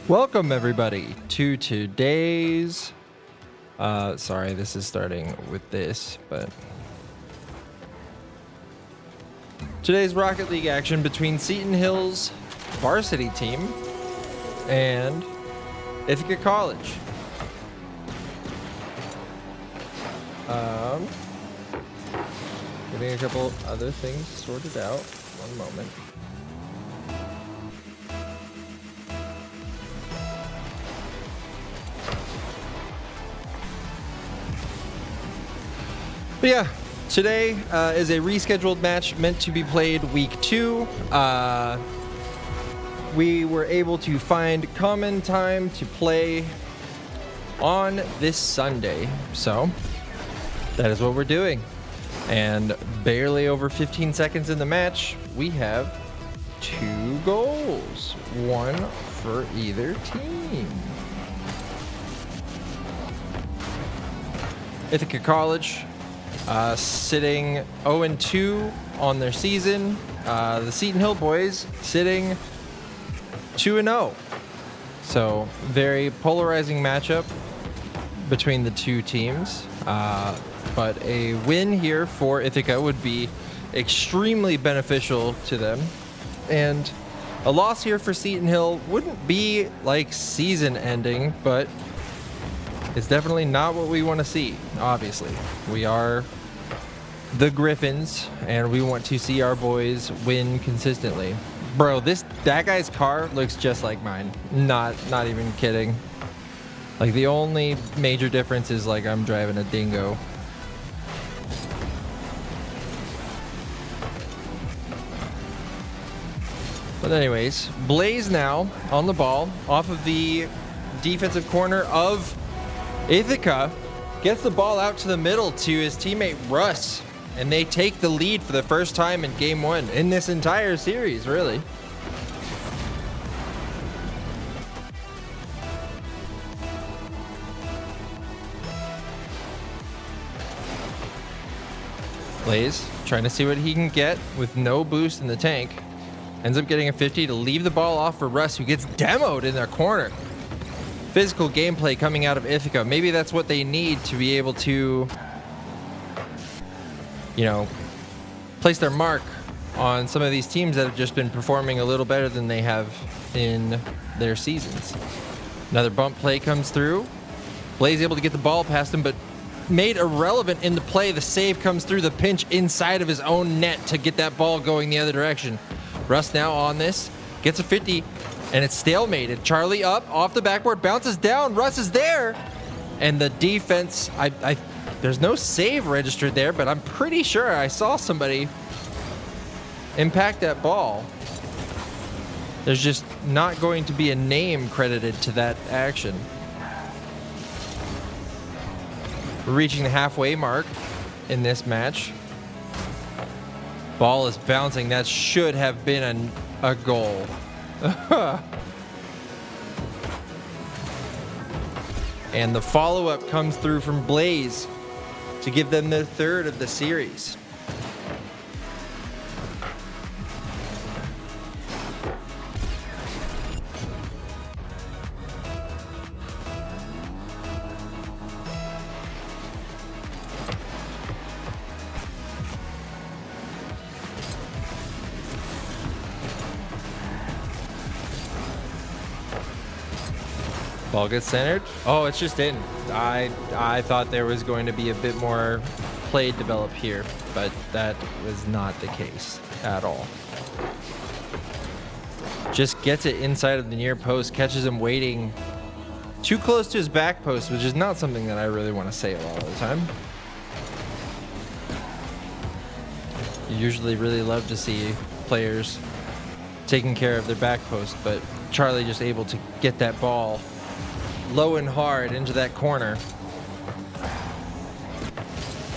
Welcome everybody to today's sorry, this is starting with this, but today's Rocket League action between Seton Hill's varsity team and Ithaca College. Getting a couple other things sorted out. One moment. But yeah, today is a rescheduled match meant to be played week 2. We were able to find common time to play on this Sunday, so that is what we're doing. And barely over 15 seconds in the match, we have 2 goals, 1 for either team. Ithaca College sitting 0-2 on their season. The Seton Hill boys sitting 2-0. So very polarizing matchup between the two teams. But a win here for Ithaca would be extremely beneficial to them. And a loss here for Seton Hill wouldn't be like season ending, but it's definitely not what we want to see, obviously. We are the Griffins, and we want to see our boys win consistently. Bro, that guy's car looks just like mine. Not even kidding. Like, the only major difference is, like, I'm driving a dingo. But anyways, Blaze now on the ball off of the defensive corner of Ithaca. Gets the ball out to the middle to his teammate Russ. And they take the lead for the first time in game one in this entire series, really. Blaze trying to see what he can get with no boost in the tank. Ends up getting a 50 to leave the ball off for Russ, who gets demoed in their corner. Physical gameplay coming out of Ithaca. Maybe that's what they need to be able to, you know, place their mark on some of these teams that have just been performing a little better than they have in their seasons. Another bump play comes through. Blaze able to get the ball past him, but made irrelevant in the play. The save comes through the pinch inside of his own net to get that ball going the other direction. Russ now on this, gets a 50, and it's stalemated. Charlie up, off the backboard, bounces down. Russ is there. And the defense, there's no save registered there, but I'm pretty sure I saw somebody impact that ball. There's just not going to be a name credited to that action. We're reaching the halfway mark in this match. Ball is bouncing. That should have been a goal. And the follow-up comes through from Blaze to give them the third of the series. Ball gets centered. Oh, it's just in. I thought there was going to be a bit more play develop here, but that was not the case at all. Just gets it inside of the near post, catches him waiting too close to his back post, which is not something that I really want to say a lot of the time. You usually really love to see players taking care of their back post, but Charlie just able to get that ball low and hard into that corner.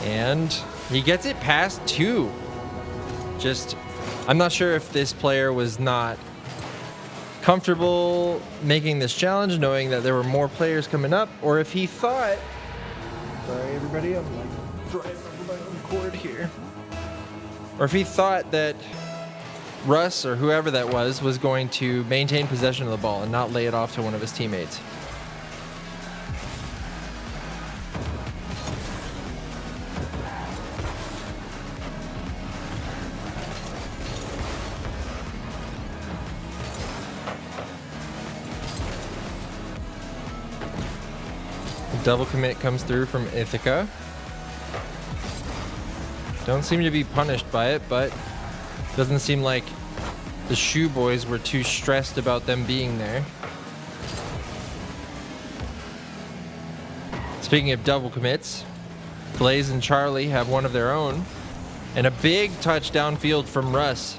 And he gets it past two. Just, I'm not sure if this player was not comfortable making this challenge, knowing that there were more players coming up, or if he thought, sorry everybody, I'm like driving over my own cord here. Or if he thought that Russ or whoever that was going to maintain possession of the ball and not lay it off to one of his teammates. Double commit comes through from Ithaca. Don't seem to be punished by it, but doesn't seem like the SHU boys were too stressed about them being there. Speaking of double commits, Blaze and Charlie have one of their own, and a big touch downfield from Russ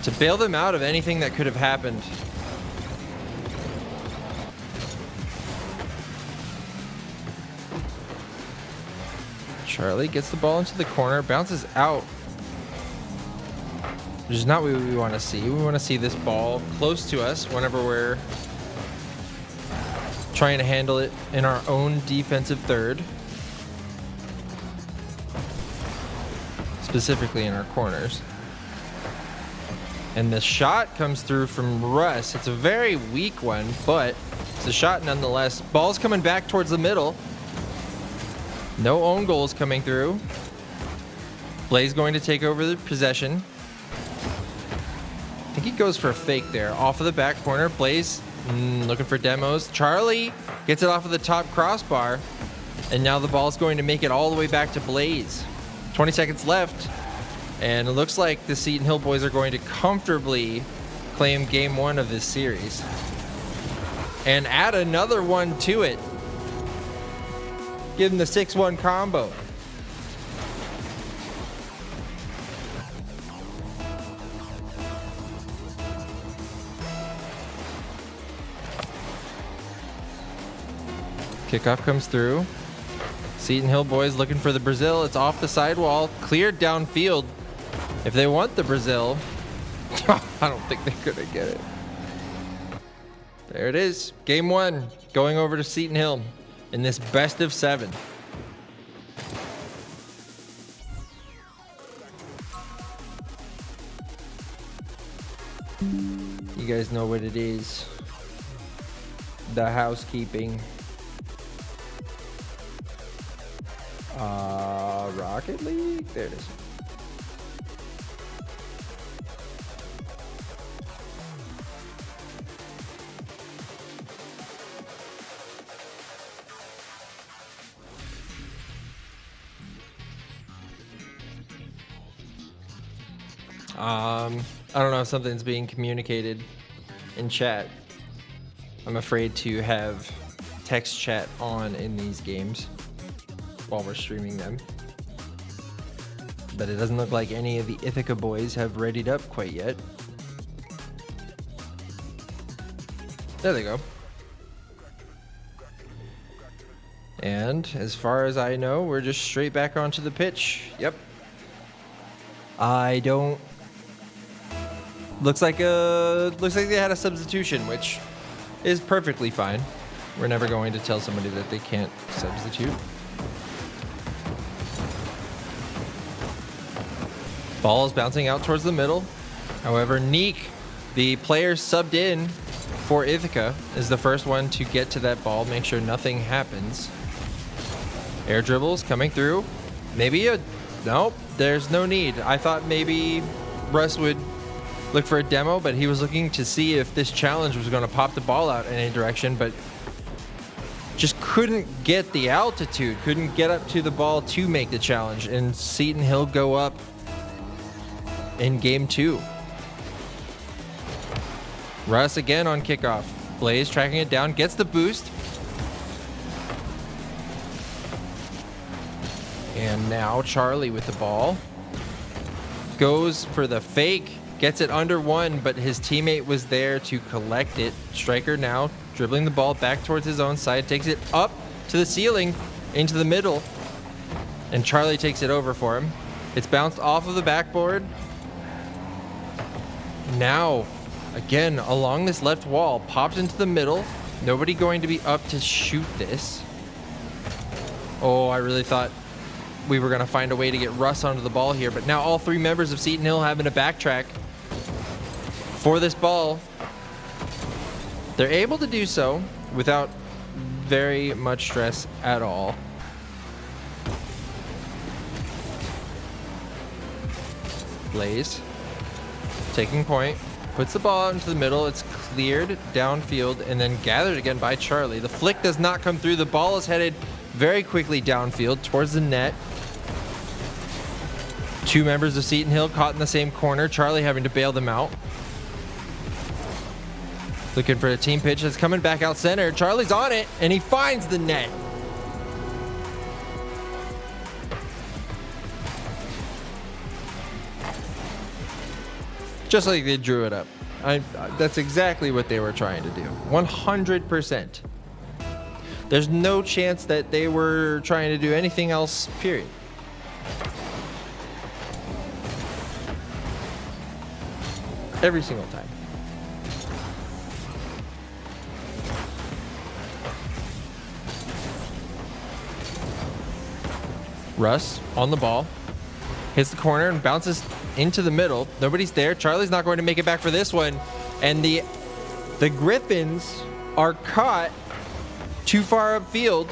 to bail them out of anything that could have happened. Charlie gets the ball into the corner, bounces out, which is not what we want to see. We want to see this ball close to us whenever we're trying to handle it in our own defensive third, specifically in our corners. And the shot comes through from Russ. It's a very weak one, but it's a shot nonetheless. Ball's coming back towards the middle. No own goals coming through. Blaze going to take over the possession. I think he goes for a fake there. Off of the back corner. Blaze looking for demos. Charlie gets it off of the top crossbar. And now the ball's going to make it all the way back to Blaze. 20 seconds left. And it looks like the Seton Hill boys are going to comfortably claim game one of this series. and add another one to it. Give him the 6-1 combo. Kickoff comes through. Seton Hill boys looking for the Brazil. It's off the sidewall, cleared downfield. If they want the Brazil, I don't think they're gonna get it. There it is. Game 1 going over to Seton Hill in this best of 7. You guys know what it is. The housekeeping. Rocket League? There it is. I don't know if something's being communicated in chat. I'm afraid to have text chat on in these games while we're streaming them. But it doesn't look like any of the Ithaca boys have readied up quite yet. There they go. And as far as I know, we're just straight back onto the pitch. Yep. I don't... Looks like they had a substitution, which is perfectly fine. We're never going to tell somebody that they can't substitute. Ball is bouncing out towards the middle. However, NECC, the player subbed in for Ithaca, is the first one to get to that ball, make sure nothing happens. Air dribbles coming through. Nope, there's no need. I thought maybe Russ would look for a demo, but he was looking to see if this challenge was going to pop the ball out in any direction, but just couldn't get the altitude, couldn't get up to the ball to make the challenge, and Seton Hill go up in game 2. Russ again on kickoff. Blaze tracking it down, gets the boost. And now Charlie with the ball. Goes for the fake. Gets it under one, but his teammate was there to collect it. Striker now dribbling the ball back towards his own side. Takes it up to the ceiling, into the middle. And Charlie takes it over for him. It's bounced off of the backboard. Now, again, along this left wall. Popped into the middle. Nobody going to be up to shoot this. Oh, I really thought we were going to find a way to get Russ onto the ball here, but now all 3 members of Seton Hill having to backtrack for this ball. They're able to do so without very much stress at all. Blaze taking point, puts the ball out into the middle. It's cleared downfield and then gathered again by Charlie. The flick does not come through. The ball is headed very quickly downfield towards the net. 2 members of Seton Hill caught in the same corner. Charlie having to bail them out. Looking for a team pitch that's coming back out center. Charlie's on it, and he finds the net. Just like they drew it up. That's exactly what they were trying to do. 100%. There's no chance that they were trying to do anything else, period. Every single time. Russ on the ball. Hits the corner and bounces into the middle. Nobody's there. Charlie's not going to make it back for this one. And the Griffins are caught too far upfield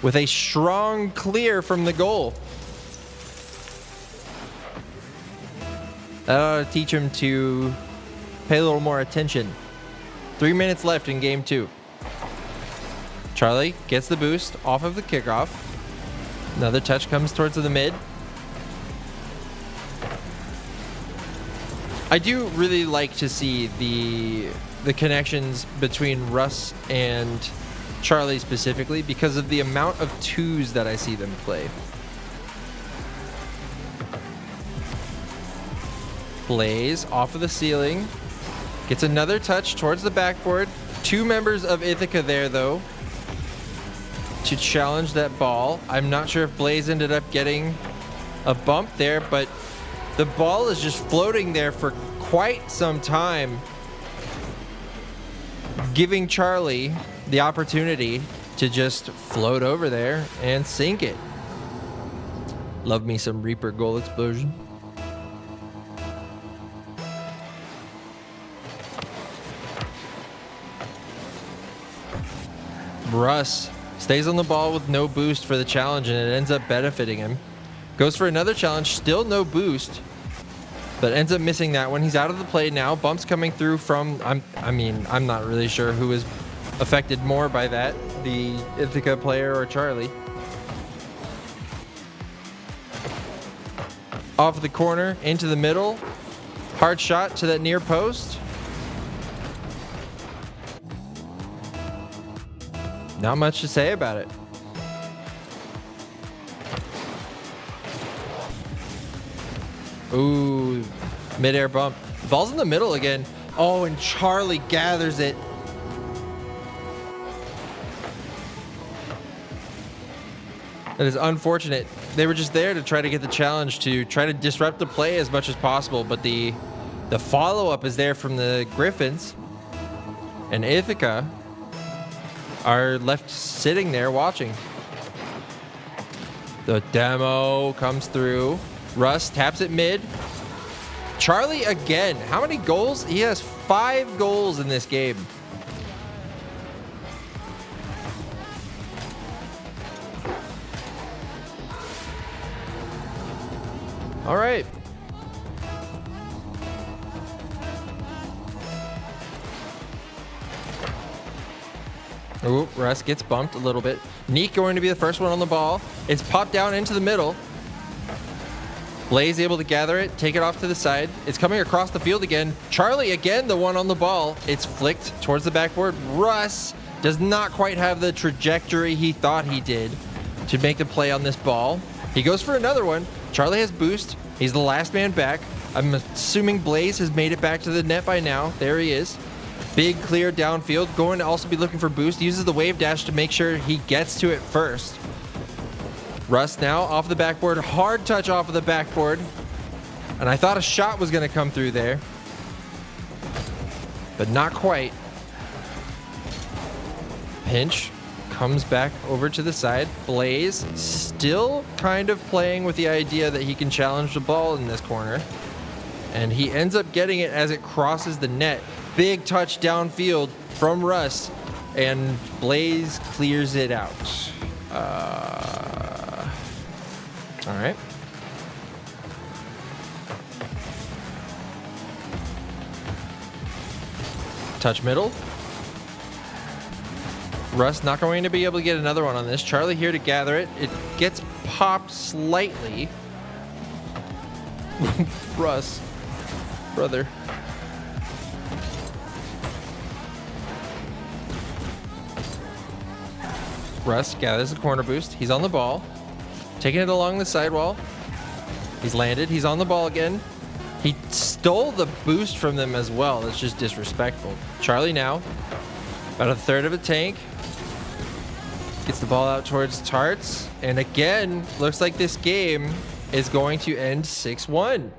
with a strong clear from the goal. That ought to teach him to pay a little more attention. 3 minutes left in game 2. Charlie gets the boost off of the kickoff. Another touch comes towards the mid. I do really like to see the the connections between Russ and Charlie specifically because of the amount of twos that I see them play. Blaze off of the ceiling. Gets another touch towards the backboard. Two members of Ithaca there, though, to challenge that ball. I'm not sure if Blaze ended up getting a bump there, but the ball is just floating there for quite some time, giving Charlie the opportunity to just float over there and sink it. Love me some Reaper goal explosion. Russ stays on the ball with no boost for the challenge, and it ends up benefiting him. Goes for another challenge, still no boost, but ends up missing that one. He's out of the play now. Bumps coming through from, I'm not really sure who is affected more by that, the Ithaca player or Charlie. Off the corner, into the middle. Hard shot to that near post. Not much to say about it. Ooh, mid-air bump. Ball's in the middle again. Oh, and Charlie gathers it. That is unfortunate. They were just there to try to get the challenge, to try to disrupt the play as much as possible, but the follow-up is there from the Griffins. And Ithaca are left sitting there watching. The demo comes through. Russ taps it mid. Charlie again. How many goals? He has 5 goals in this game. All right. Ooh, Russ gets bumped a little bit. NECC going to be the first one on the ball. It's popped down into the middle. Blaze able to gather it, take it off to the side. It's coming across the field again. Charlie again, the one on the ball. It's flicked towards the backboard. Russ does not quite have the trajectory he thought he did to make the play on this ball. He goes for another one. Charlie has boost. He's the last man back. I'm assuming Blaze has made it back to the net by now. There he is. Big clear downfield. Going to also be looking for boost. Uses the wave dash to make sure he gets to it first. Russ now off the backboard. Hard touch off of the backboard. And I thought a shot was going to come through there, but not quite. Pinch comes back over to the side. Blaze still kind of playing with the idea that he can challenge the ball in this corner. And he ends up getting it as it crosses the net. Big touch downfield from Russ, and Blaze clears it out. All right. Touch middle. Russ not going to be able to get another one on this. Charlie here to gather it. It gets popped slightly. Russ, brother. Russ gathers a corner boost. He's on the ball. Taking it along the sidewall. He's landed. He's on the ball again. He stole the boost from them as well. That's just disrespectful. Charlie now. About a third of a tank. Gets the ball out towards Tarts. And again, looks like this game is going to end 6-1.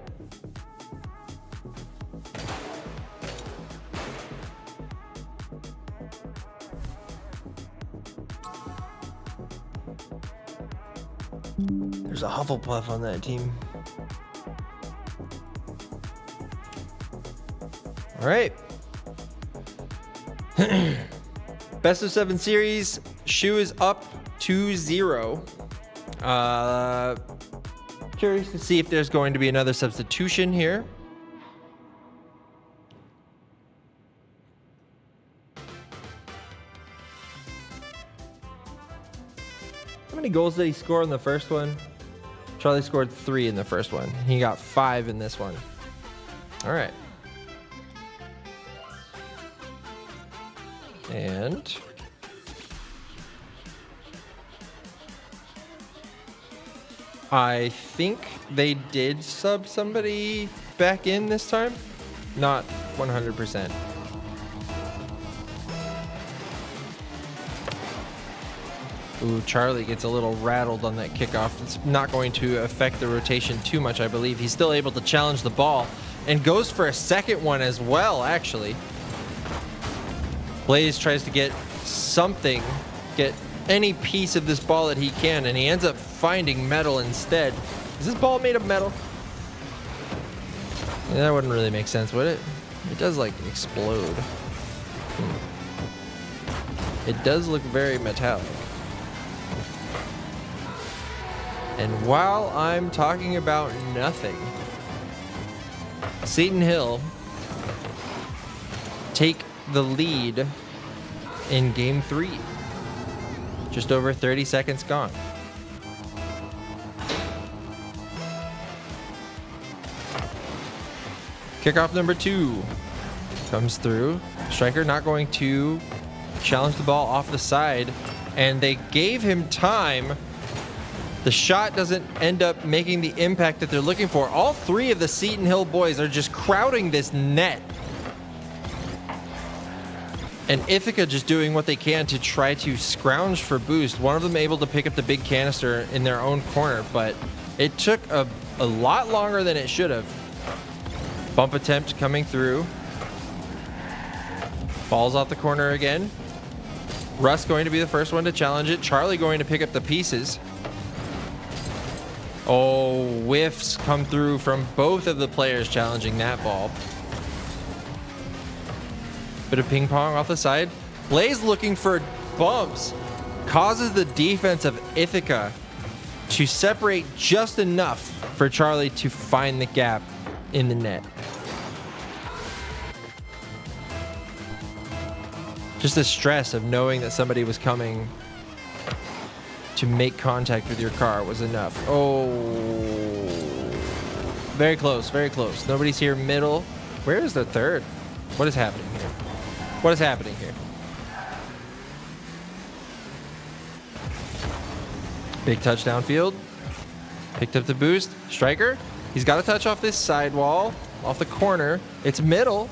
There's a Hufflepuff on that team. All right. Best of 7 series. SHU is up 2-0. Curious to see if there's going to be another substitution here. How many goals did he score in the first one? Charlie scored 3 in the first one. He got 5 in this one. All right. And I think they did sub somebody back in this time. Not 100%. Ooh, Charlie gets a little rattled on that kickoff. It's not going to affect the rotation too much, I believe. He's still able to challenge the ball and goes for a second one as well, actually. Blaze tries to get something, get any piece of this ball that he can, and he ends up finding metal instead. Is this ball made of metal? Yeah, that wouldn't really make sense, would it? It does, like, explode. It does look very metallic. And while I'm talking about nothing, Seton Hill take the lead in game 3. Just over 30 seconds gone. Kickoff number 2 comes through. Striker not going to challenge the ball off the side, and they gave him time. The shot doesn't end up making the impact that they're looking for. All 3 of the Seton Hill boys are just crowding this net. And Ithaca just doing what they can to try to scrounge for boost. One of them able to pick up the big canister in their own corner, but it took a lot longer than it should have. Bump attempt coming through. Falls off the corner again. Russ going to be the first one to challenge it. Charlie going to pick up the pieces. Oh, whiffs come through from both of the players challenging that ball. Bit of ping pong off the side. Blaze looking for bumps. Causes the defense of Ithaca to separate just enough for Charlie to find the gap in the net. Just the stress of knowing that somebody was coming to make contact with your car was enough. Oh, very close, very close. Nobody's here middle. Where is the third? What is happening here? What is happening here? Big touchdown field. Picked up the boost. Striker, he's got to touch off this sidewall, off the corner. It's middle,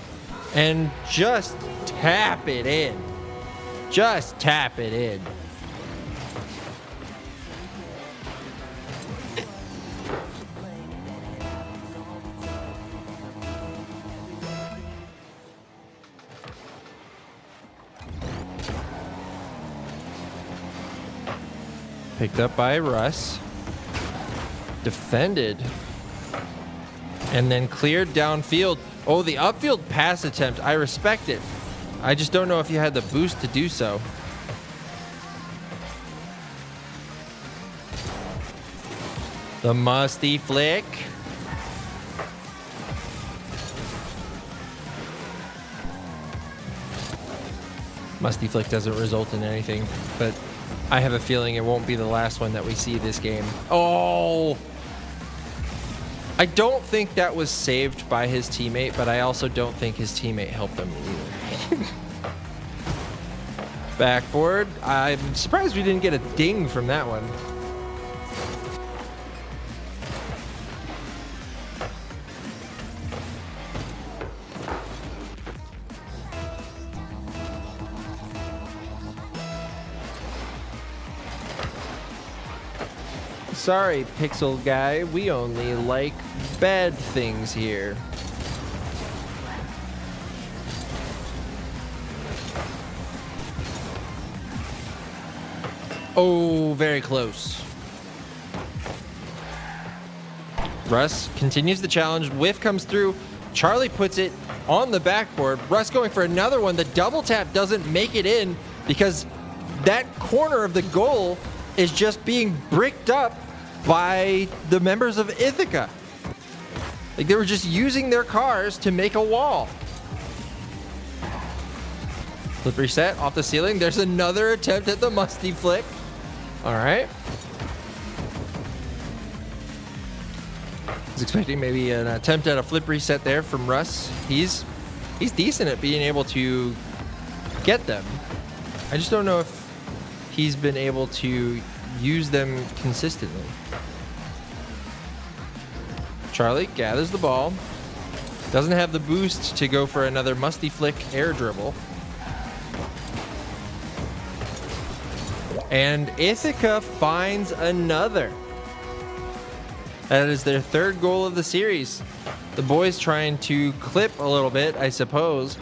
and just tap it in. Just tap it in. Picked up by Russ. Defended. And then cleared downfield. Oh, the upfield pass attempt. I respect it. I just don't know if you had the boost to do so. The musty flick. Musty flick doesn't result in anything, but I have a feeling it won't be the last one that we see this game. Oh! I don't think that was saved by his teammate, but I also don't think his teammate helped him either. Backboard. I'm surprised we didn't get a ding from that one. Sorry, Pixel Guy, we only like bad things here. Oh, very close. Russ continues the challenge. Whiff comes through. Charlie puts it on the backboard. Russ going for another one. The double tap doesn't make it in because that corner of the goal is just being bricked up by the members of Ithaca. Like they were just using their cars to make a wall. Flip reset off the ceiling. There's another attempt at the musty flick. All right. I was expecting maybe an attempt at a flip reset there from Russ. He's decent at being able to get them. I just don't know if he's been able to use them consistently. Charlie gathers the ball. Doesn't have the boost to go for another musty flick air dribble. And Ithaca finds another. That is their third goal of the series. The boys trying to clip a little bit, I suppose,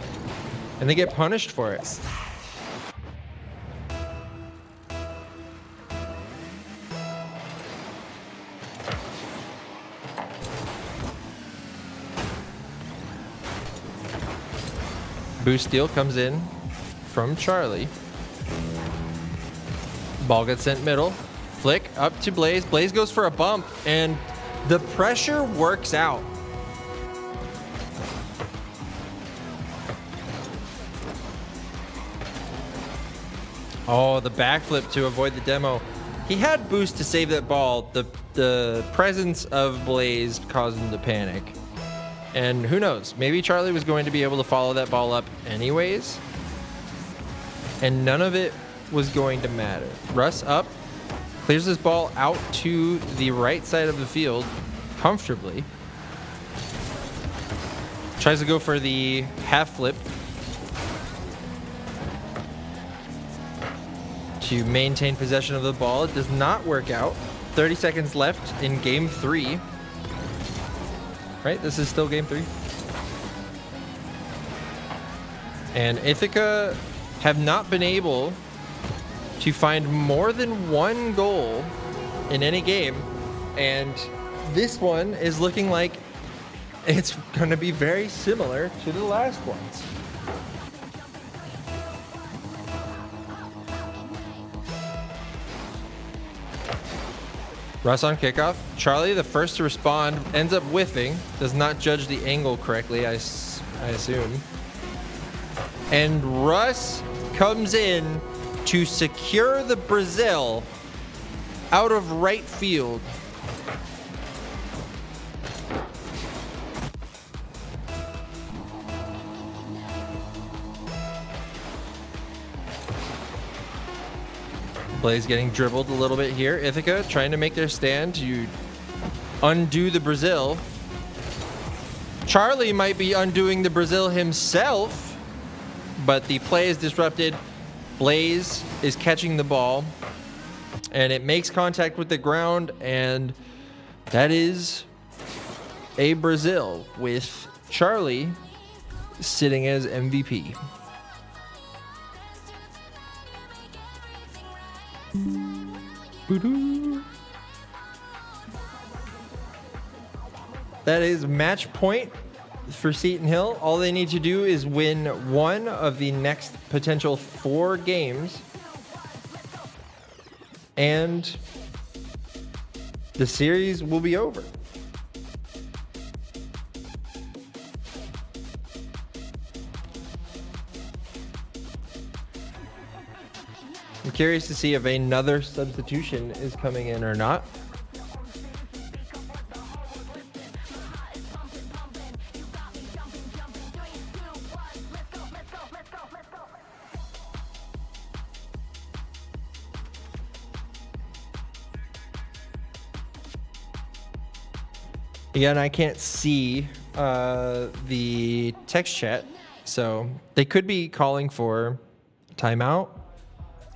and they get punished for it. Boost steal comes in from Charlie. Ball gets sent middle. Flick up to Blaze. Blaze goes for a bump, and the pressure works out. Oh, the backflip to avoid the demo. He had boost to save that ball. The presence of Blaze caused him to panic. And who knows, maybe Charlie was going to be able to follow that ball up anyways. And none of it was going to matter. Russ up, clears this ball out to the right side of the field comfortably. Tries to go for the half flip to maintain possession of the ball. It does not work out. 30 seconds left in game 3. Right? This is still game 3. And Ithaca have not been able to find more than one goal in any game. And this one is looking like it's going to be very similar to the last ones. Russ on kickoff. Charlie, the first to respond, ends up whiffing. Does not judge the angle correctly, I assume. And Russ comes in to secure the Brazil out of right field. Blaze getting dribbled a little bit here. Ithaca trying to make their stand to undo the Brazil. Charlie might be undoing the Brazil himself, but the play is disrupted. Blaze is catching the ball, and it makes contact with the ground, and that is a Brazil with Charlie sitting as MVP. That is match point for Seton Hill. All they need to do is win one of the next potential 4 games, and the series will be over. I'm curious to see if another substitution is coming in or not. Again, I can't see the text chat, so they could be calling for timeout.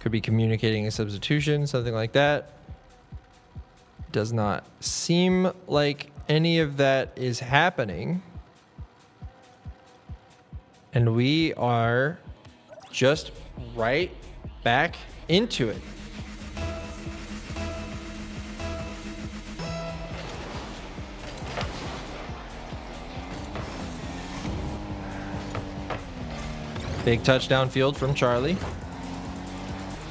Could be communicating a substitution, something like that. Does not seem like any of that is happening. And we are just right back into it. Big touchdown field from Charlie.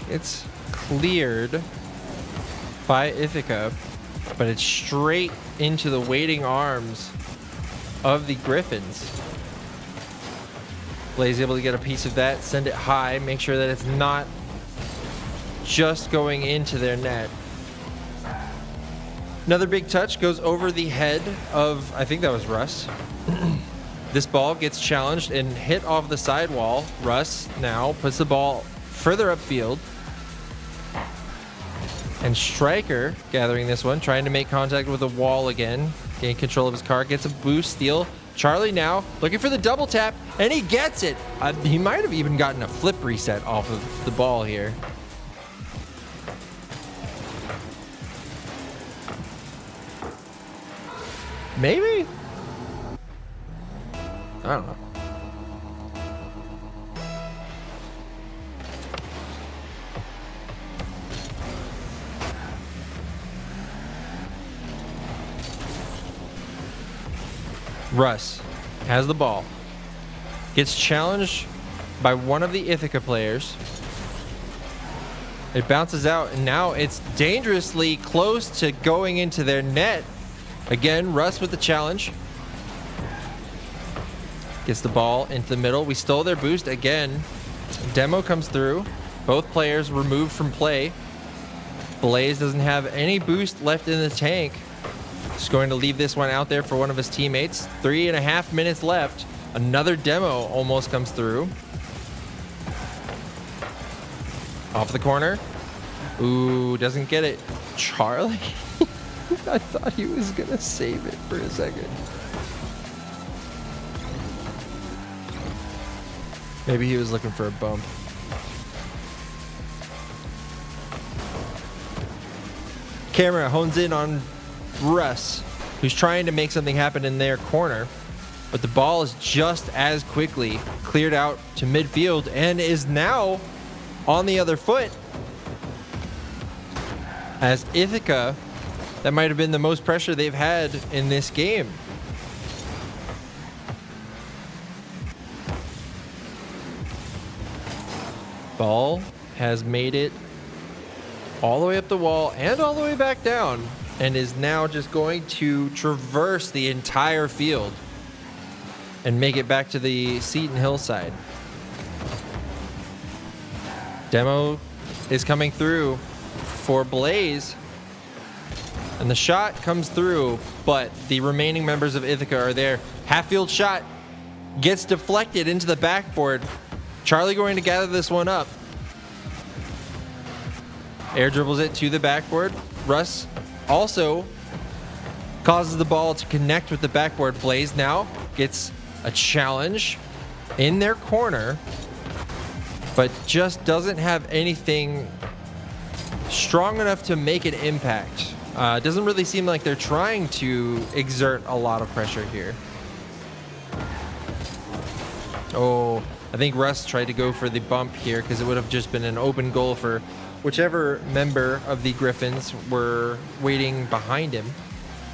It's cleared by Ithaca, but it's straight into the waiting arms of the Griffins. Blaze able to get a piece of that, send it high, make sure that it's not just going into their net. Another big touch goes over the head of, I think that was Russ. This ball gets challenged and hit off the sidewall. Russ now puts the ball further upfield. And Striker gathering this one, trying to make contact with the wall again. Gain control of his car, gets a boost steal. Charlie now looking for the double tap, and he gets it. He might have even gotten a flip reset off of the ball here. Maybe? I don't know. Russ has the ball. Gets challenged by one of the Ithaca players. It bounces out, and now it's dangerously close to going into their net. Again, Russ with the challenge. Gets the ball into the middle. We stole their boost again. Demo comes through. Both players removed from play. Blaze doesn't have any boost left in the tank. Just going to leave this one out there for one of his teammates. 3.5 minutes left. Another demo almost comes through. Off the corner. Ooh, doesn't get it. Charlie? I thought he was going to save it for a second. Maybe he was looking for a bump. Camera hones in on Russ, who's trying to make something happen in their corner, but the ball is just as quickly cleared out to midfield and is now on the other foot. As Ithaca, that might have been the most pressure they've had in this game. Ball has made it all the way up the wall and all the way back down, and is now just going to traverse the entire field and make it back to the Seton Hill side. Demo is coming through for Blaze, and the shot comes through, but the remaining members of Ithaca are there. Half-field shot gets deflected into the backboard. Charlie going to gather this one up. Air dribbles it to the backboard. Russ also causes the ball to connect with the backboard. Blaze now gets a challenge in their corner, but just doesn't have anything strong enough to make an impact. It doesn't really seem like they're trying to exert a lot of pressure here. Oh, I think Russ tried to go for the bump here because it would have just been an open goal for whichever member of the Griffins were waiting behind him.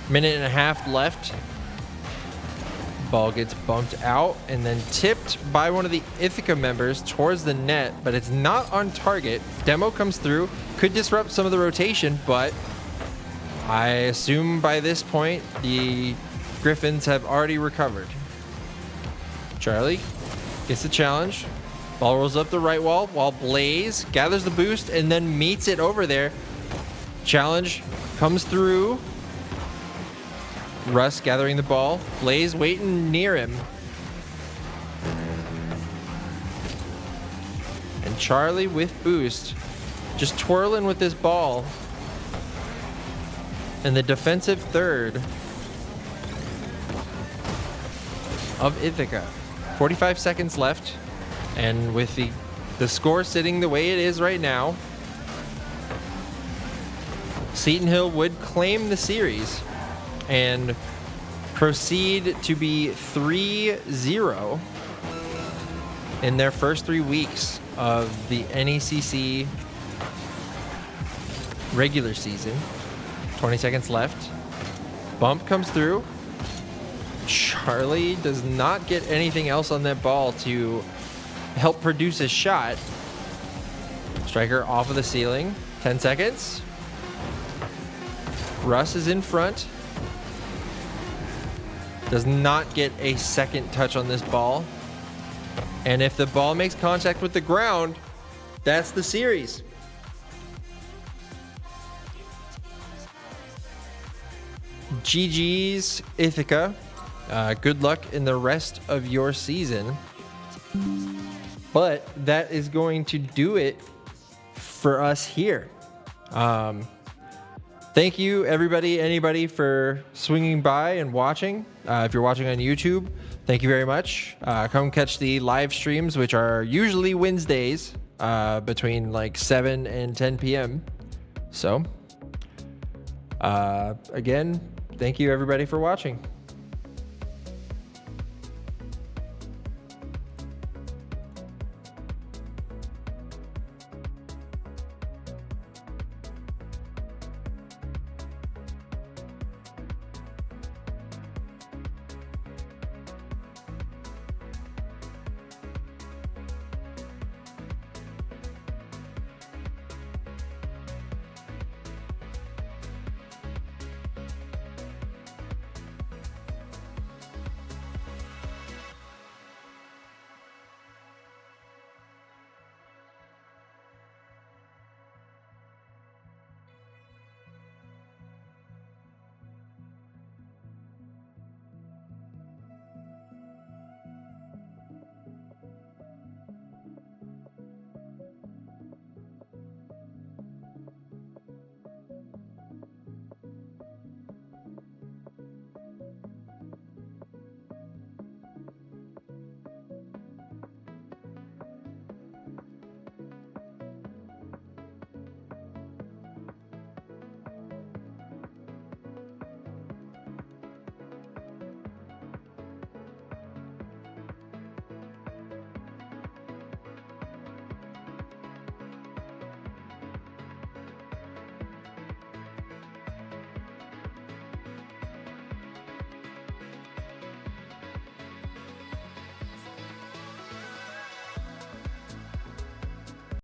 1.5 minutes left. Ball gets bumped out and then tipped by one of the Ithaca members towards the net, but it's not on target. Demo comes through, could disrupt some of the rotation, but I assume by this point the Griffins have already recovered. Charlie gets the challenge. Ball rolls up the right wall while Blaze gathers the boost and then meets it over there. Challenge comes through. Russ gathering the ball. Blaze waiting near him. And Charlie with boost, just twirling with this ball. And the defensive third of Ithaca. 45 seconds left. And with the score sitting the way it is right now, Seton Hill would claim the series and proceed to be 3-0 in their first 3 weeks of the NECC regular season. 20 seconds left. Bump comes through. Charlie does not get anything else on that ball to help produce a shot. Striker off of the ceiling. 10 seconds. Russ is in front. Does not get a second touch on this ball. And if the ball makes contact with the ground, that's the series. GG's Ithaca. Good luck in the rest of your season. But that is going to do it for us here. Thank you, anybody for swinging by and watching. If you're watching on YouTube, thank you very much. Come catch the live streams, which are usually Wednesdays between like 7 and 10 p.m. So, again, thank you everybody for watching.